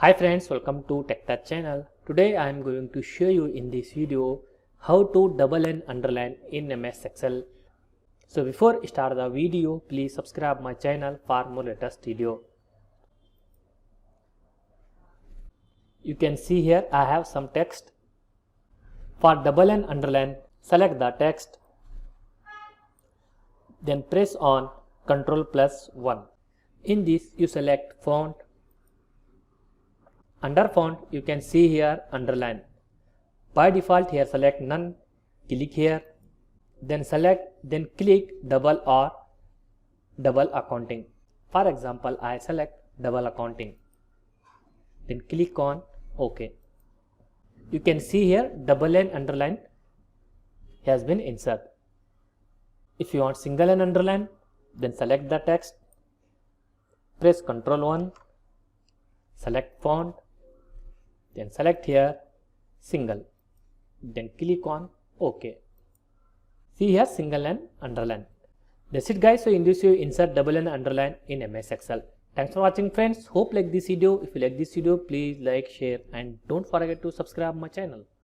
Hi friends, welcome to TechTouch channel. Today I am going to show you in this video how to double and underline in MS Excel. So before start the video, please subscribe my channel for more latest video. You can see here I have some text. For double and underline, select the text. Then press on Ctrl+1. In this you select font. Under font you can see here underline. By default here select none, click here, then click double or double accounting. For example, I select double accounting, then click on OK. You can see here double and underline has been inserted. If you want single and underline, then select the text, press Ctrl+1, select font, then select here single, then click on OK. See here single and underline. That's it guys. So in this you insert double and underline in MS Excel. Thanks for watching friends. Hope like this video. If you like this video, please like, share and don't forget to subscribe my channel.